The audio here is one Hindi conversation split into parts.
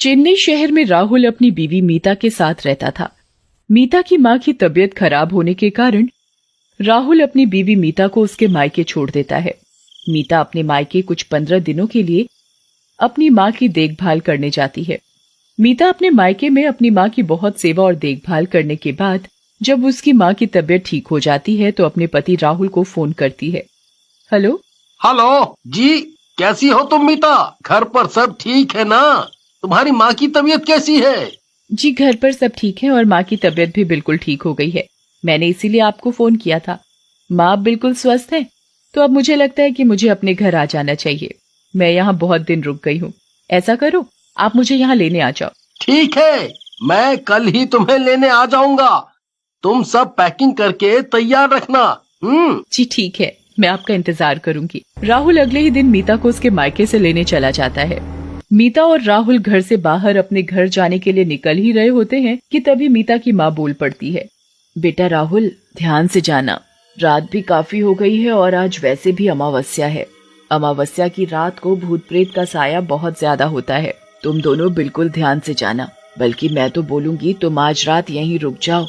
चेन्नई शहर में राहुल अपनी बीवी मीता के साथ रहता था। मीता की मां की तबीयत खराब होने के कारण राहुल अपनी बीवी मीता को उसके मायके छोड़ देता है। मीता अपने मायके कुछ 15 दिनों के लिए अपनी मां की देखभाल करने जाती है। मीता अपने मायके में अपनी मां की बहुत सेवा और देखभाल करने के बाद जब उसकी मां की तबीयत ठीक हो जाती है तो अपने पति राहुल को फोन करती है। हेलो जी, कैसी हो तुम मीता? घर पर सब ठीक है ना? तुम्हारी माँ की तबीयत कैसी है? जी, घर पर सब ठीक है और माँ की तबीयत भी बिल्कुल ठीक हो गई है। मैंने इसीलिए आपको फोन किया था। माँ अब बिल्कुल स्वस्थ है, तो अब मुझे लगता है कि मुझे अपने घर आ जाना चाहिए। मैं यहाँ बहुत दिन रुक गई हूँ। ऐसा करो, आप मुझे यहाँ लेने आ जाओ। ठीक है, मैं कल ही तुम्हें लेने आ जाऊंगा। तुम सब पैकिंग करके तैयार रखना। जी ठीक है, मैं आपका इंतजार करूंगी। राहुल अगले ही दिन मीता को उसके मायके से लेने चला जाता है। मीता और राहुल घर से बाहर अपने घर जाने के लिए निकल ही रहे होते हैं कि तभी मीता की माँ बोल पड़ती है। बेटा राहुल, ध्यान से जाना, रात भी काफी हो गई है और आज वैसे भी अमावस्या है। अमावस्या की रात को भूत प्रेत का साया बहुत ज्यादा होता है। तुम दोनों बिल्कुल ध्यान से जाना, बल्कि मैं तो बोलूंगी तुम आज रात यहीं रुक जाओ,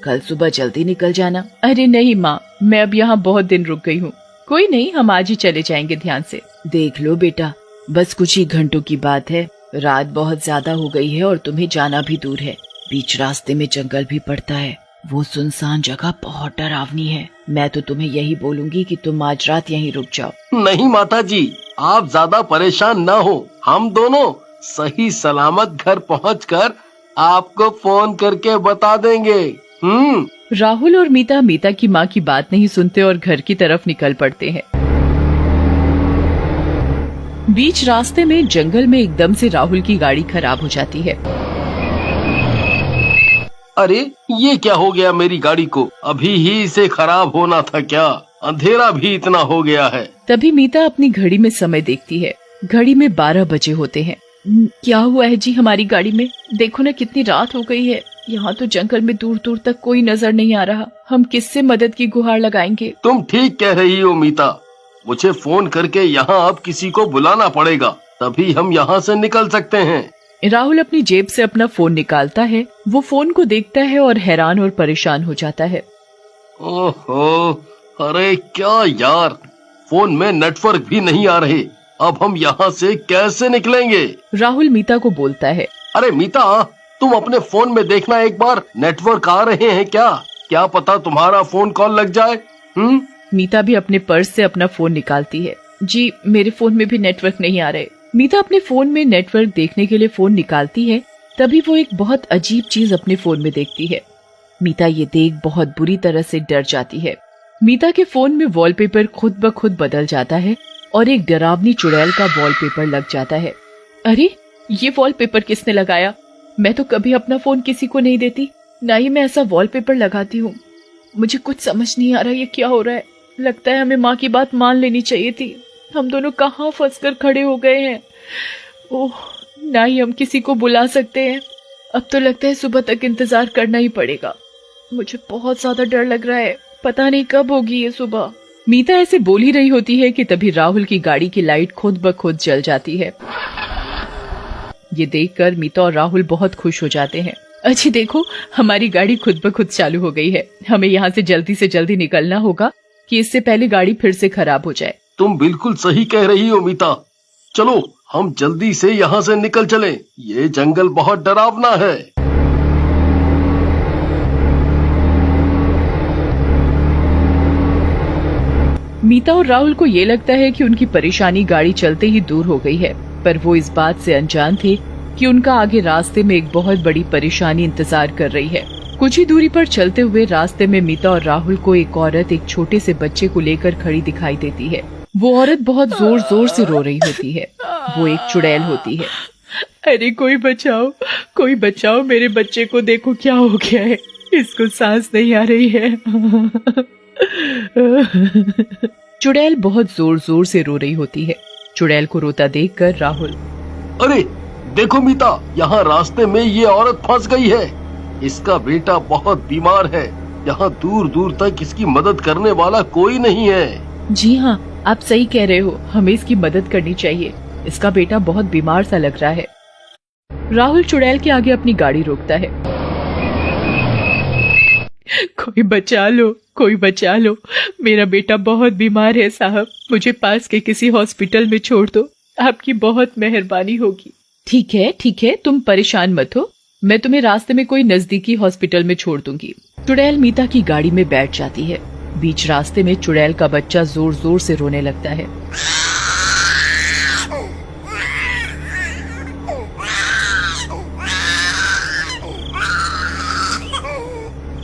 कल सुबह जल्दी निकल जाना। अरे नहीं माँ, मैं अब यहाँ बहुत दिन रुक गई हूँ। कोई नहीं, हम आज ही चले जाएंगे ध्यान से। देख लो बेटा, बस कुछ ही घंटों की बात है। रात बहुत ज्यादा हो गई है और तुम्हें जाना भी दूर है। बीच रास्ते में जंगल भी पड़ता है। वो सुनसान जगह बहुत डरावनी है। मैं तो तुम्हें यही बोलूंगी कि तुम आज रात यहीं रुक जाओ। नहीं माता जी, आप ज्यादा परेशान न हो। हम दोनों सही सलामत घर पहुंचकर आपको फोन करके बता देंगे। राहुल और मीता की माँ की बात नहीं सुनते और घर की तरफ निकल पड़ते हैं। बीच रास्ते में जंगल में एकदम से राहुल की गाड़ी खराब हो जाती है। अरे ये क्या हो गया मेरी गाड़ी को? अभी ही इसे खराब होना था क्या? अंधेरा भी इतना हो गया है। तभी मीता अपनी घड़ी में समय देखती है। घड़ी में 12 बजे होते हैं। क्या हुआ है जी हमारी गाड़ी में? देखो ना कितनी रात हो गई है। यहाँ तो जंगल में दूर दूर तक कोई नजर नहीं आ रहा। हम किससे मदद की गुहार लगाएंगे? तुम ठीक कह रही हो मीता। मुझे फोन करके यहाँ अब किसी को बुलाना पड़ेगा, तभी हम यहाँ से निकल सकते हैं। राहुल अपनी जेब से अपना फोन निकालता है। वो फोन को देखता है और हैरान और परेशान हो जाता है। ओहो, अरे क्या यार, फोन में नेटवर्क भी नहीं आ रहे। अब हम यहाँ से कैसे निकलेंगे? राहुल मीता को बोलता है। अरे मीता, तुम अपने फोन में देखना एक बार, नेटवर्क आ रहे हैं क्या? क्या पता तुम्हारा फोन कॉल लग जाए। मीता भी अपने पर्स से अपना फोन निकालती है। जी, मेरे फोन में भी नेटवर्क नहीं आ रहे। मीता अपने फोन में नेटवर्क देखने के लिए फोन निकालती है। तभी वो एक बहुत अजीब चीज अपने फोन में देखती है। मीता ये देख बहुत बुरी तरह से डर जाती है। मीता के फोन में वॉलपेपर खुद ब खुद बदल जाता है और एक डरावनी चुड़ैल का वॉलपेपर लग जाता है। अरे ये वॉलपेपर किसने लगाया? मैं तो कभी अपना फोन किसी को नहीं देती, ना ही मैं ऐसा वॉलपेपर लगाती हूँ। मुझे कुछ समझ नहीं आ रहा ये क्या हो रहा है। लगता है हमें माँ की बात मान लेनी चाहिए थी। हम दोनों कहाँ फंसकर खड़े हो गए हैं। ओह, ना ही हम किसी को बुला सकते हैं। अब तो लगता है सुबह तक इंतजार करना ही पड़ेगा। मुझे बहुत ज्यादा डर लग रहा है, पता नहीं कब होगी ये सुबह। मीता ऐसे बोल ही रही होती है कि तभी राहुल की गाड़ी की लाइट खुद ब खुद जल जाती है। ये देखकर मीता और राहुल बहुत खुश हो जाते हैं। अच्छी देखो, हमारी गाड़ी खुद ब खुद चालू हो गई है। हमें यहाँ से जल्दी निकलना होगा कि इससे पहले गाड़ी फिर से खराब हो जाए। तुम बिल्कुल सही कह रही हो मीता। चलो हम जल्दी से यहाँ से निकल चलें। ये जंगल बहुत डरावना है। मीता और राहुल को ये लगता है कि उनकी परेशानी गाड़ी चलते ही दूर हो गई है, पर वो इस बात से अनजान थे कि उनका आगे रास्ते में एक बहुत बड़ी परेशानी इंतजार कर रही है। कुछ ही दूरी पर चलते हुए रास्ते में मीता और राहुल को एक औरत एक छोटे से बच्चे को लेकर खड़ी दिखाई देती है। वो औरत बहुत जोर जोर से रो रही होती है। वो एक चुड़ैल होती है। अरे कोई बचाओ, मेरे बच्चे को देखो क्या हो गया है। इसको सांस नहीं आ रही है। चुड़ैल बहुत जोर जोर से रो रही होती है। चुड़ैल को रोता देखकर राहुल, अरे देखो मीता, यहाँ रास्ते में ये औरत फंस गई है। इसका बेटा बहुत बीमार है। यहाँ दूर दूर तक इसकी मदद करने वाला कोई नहीं है। जी हाँ, आप सही कह रहे हो। हमें इसकी मदद करनी चाहिए। इसका बेटा बहुत बीमार सा लग रहा है। राहुल चुड़ैल के आगे अपनी गाड़ी रोकता है। कोई बचा लो, कोई बचा लो, मेरा बेटा बहुत बीमार है साहब, मुझे पास के किसी हॉस्पिटल में छोड़ दो, आपकी बहुत मेहरबानी होगी। ठीक है, तुम परेशान मत हो, मैं तुम्हें रास्ते में कोई नजदीकी हॉस्पिटल में छोड़ दूंगी। चुड़ैल मीता की गाड़ी में बैठ जाती है। बीच रास्ते में चुड़ैल का बच्चा जोर जोर से रोने लगता है।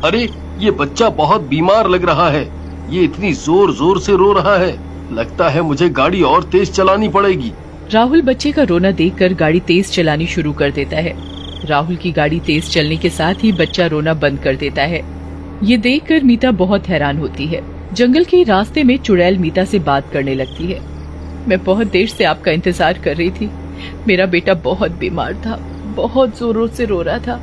अरे ये बच्चा बहुत बीमार लग रहा है, ये इतनी जोर जोर से रो रहा है, लगता है मुझे गाड़ी और तेज चलानी पड़ेगी। राहुल बच्चे का रोना देखकर गाड़ी तेज चलानी शुरू कर देता है। राहुल की गाड़ी तेज चलने के साथ ही बच्चा रोना बंद कर देता है। ये देखकर मीता बहुत हैरान होती है। जंगल के रास्ते में चुड़ैल मीता से बात करने लगती है। मैं बहुत देर से आपका इंतजार कर रही थी, मेरा बेटा बहुत बीमार था, बहुत जोरों से रो रहा था,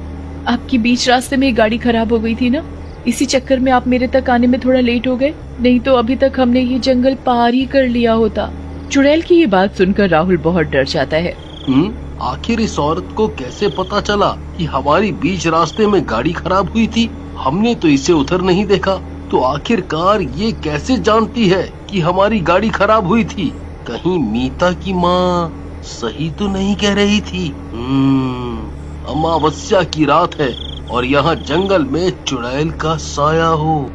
आपकी बीच रास्ते में गाड़ी खराब हो गई थी ना, इसी चक्कर में आप मेरे तक आने में थोड़ा लेट हो गए, नहीं तो अभी तक हमने ये जंगल पार ही कर लिया होता। चुड़ैल की ये बात सुनकर राहुल बहुत डर जाता है। आखिर इस औरत को कैसे पता चला कि हमारी बीच रास्ते में गाड़ी खराब हुई थी? हमने तो इसे उधर नहीं देखा, तो आखिरकार ये कैसे जानती है कि हमारी गाड़ी खराब हुई थी? कहीं मीता की माँ सही तो नहीं कह रही थी? अमावस्या की रात है और यहाँ जंगल में चुड़ैल का साया हो।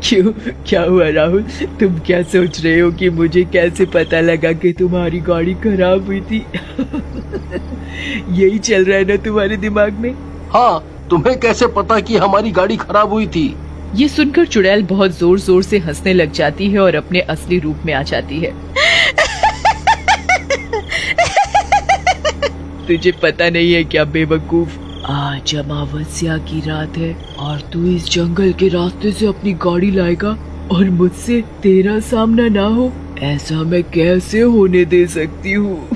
क्यों, क्या हुआ राहुल, तुम क्या सोच रहे हो कि मुझे कैसे पता लगा कि तुम्हारी गाड़ी खराब हुई थी? यही चल रहा है ना तुम्हारे दिमाग में? हाँ, तुम्हें कैसे पता कि हमारी गाड़ी खराब हुई थी? ये सुनकर चुड़ैल बहुत जोर जोर से हंसने लग जाती है और अपने असली रूप में आ जाती है। तुझे पता नहीं है क्या बेवकूफ, आज अमावस्या की रात है और तू इस जंगल के रास्ते से अपनी गाड़ी लाएगा और मुझसे तेरा सामना ना हो, ऐसा मैं कैसे होने दे सकती हूँ?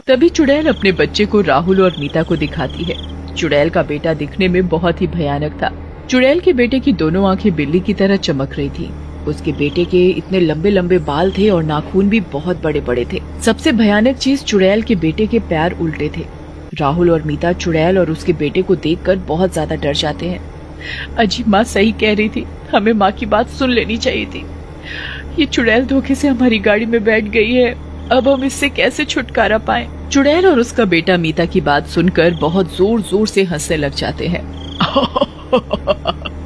तभी चुड़ैल अपने बच्चे को राहुल और मीता को दिखाती है। चुड़ैल का बेटा दिखने में बहुत ही भयानक था। चुड़ैल के बेटे की दोनों आंखें बिल्ली की तरह चमक रही थी। उसके बेटे के इतने लंबे लंबे बाल थे और नाखून भी बहुत बड़े बड़े थे। सबसे भयानक चीज, चुड़ैल के बेटे के पैर उल्टे थे। राहुल और मीता चुड़ैल और उसके बेटे को देखकर बहुत ज्यादा डर जाते हैं। अजी माँ सही कह रही थी, हमें माँ की बात सुन लेनी चाहिए थी। ये चुड़ैल धोखे से हमारी गाड़ी में बैठ गई है, अब हम इससे कैसे छुटकारा पाएं? चुड़ैल और उसका बेटा मीता की बात सुनकर बहुत जोर जोर से हंसने लग जाते हैं।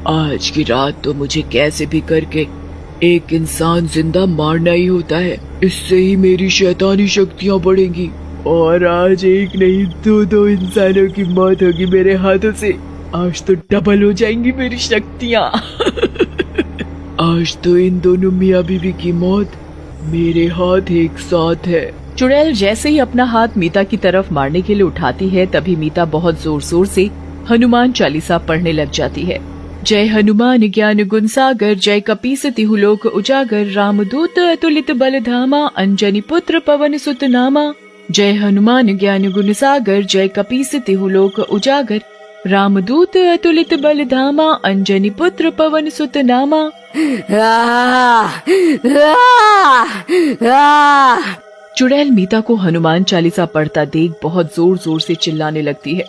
आज की रात तो मुझे कैसे भी करके एक इंसान जिंदा मारना ही होता है, इससे ही मेरी शैतानी शक्तियाँ बढ़ेंगी और आज एक नहीं दो इंसानों की मौत होगी मेरे हाथों से। आज तो डबल हो जाएंगी मेरी शक्तियाँ। आज तो इन दोनों मियाँ बीवी की मौत मेरे हाथ एक साथ है। चुड़ैल जैसे ही अपना हाथ मीता की तरफ मारने के लिए उठाती है, तभी मीता बहुत जोर जोर से हनुमान चालीसा पढ़ने लग जाती है। जय हनुमान ज्ञान गुण सागर, जय कपीस तिहु लोक उजागर, रामदूत अतुलित बल धामा, अंजनी पुत्र पवन सुत नामा। जय हनुमान ज्ञान गुण सागर, जय कपीस तिहु लोक उजागर, रामदूत अतुलित बल धामा, अंजनी पुत्र पवन सुत नामा। चुड़ैल मीता को हनुमान चालीसा पढ़ता देख बहुत जोर जोर से चिल्लाने लगती है।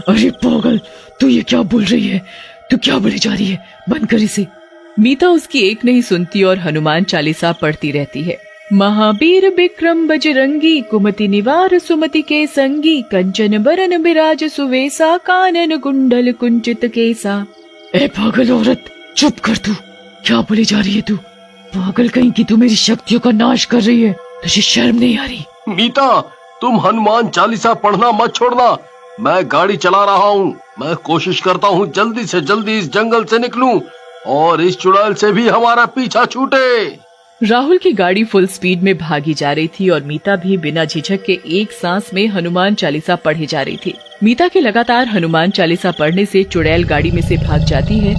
अरे पागल, तू ये क्या बोल रही है? तू क्या बोली जा रही है? बंद कर इसे। मीता उसकी एक नहीं सुनती और हनुमान चालीसा पढ़ती रहती है। महावीर विक्रम बजरंगी, कुमति निवार सुमति के संगी, कंचन बरन बिराज सुवेसा, कानन कुंडल कुंचित केसा। ए पागल औरत, चुप कर तू, क्या बोली जा रही है तू? पागल कहीं की, तू मेरी शक्तियों का नाश कर रही है, तुझे शर्म नहीं आ रही? मीता, तुम हनुमान चालीसा पढ़ना मत छोड़ना, मैं गाड़ी चला रहा हूँ। मैं कोशिश करता हूँ जल्दी से जल्दी इस जंगल से निकलूं और इस चुड़ैल से भी हमारा पीछा छूटे। राहुल की गाड़ी फुल स्पीड में भागी जा रही थी और मीता भी बिना झिझक के एक सांस में हनुमान चालीसा पढ़ी जा रही थी। मीता के लगातार हनुमान चालीसा पढ़ने से चुड़ैल गाड़ी में से भाग जाती है।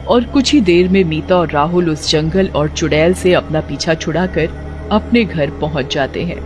और कुछ ही देर में मीता और राहुल उस जंगल और चुड़ैल से अपना पीछा छुड़ाकर अपने घर पहुंच जाते हैं।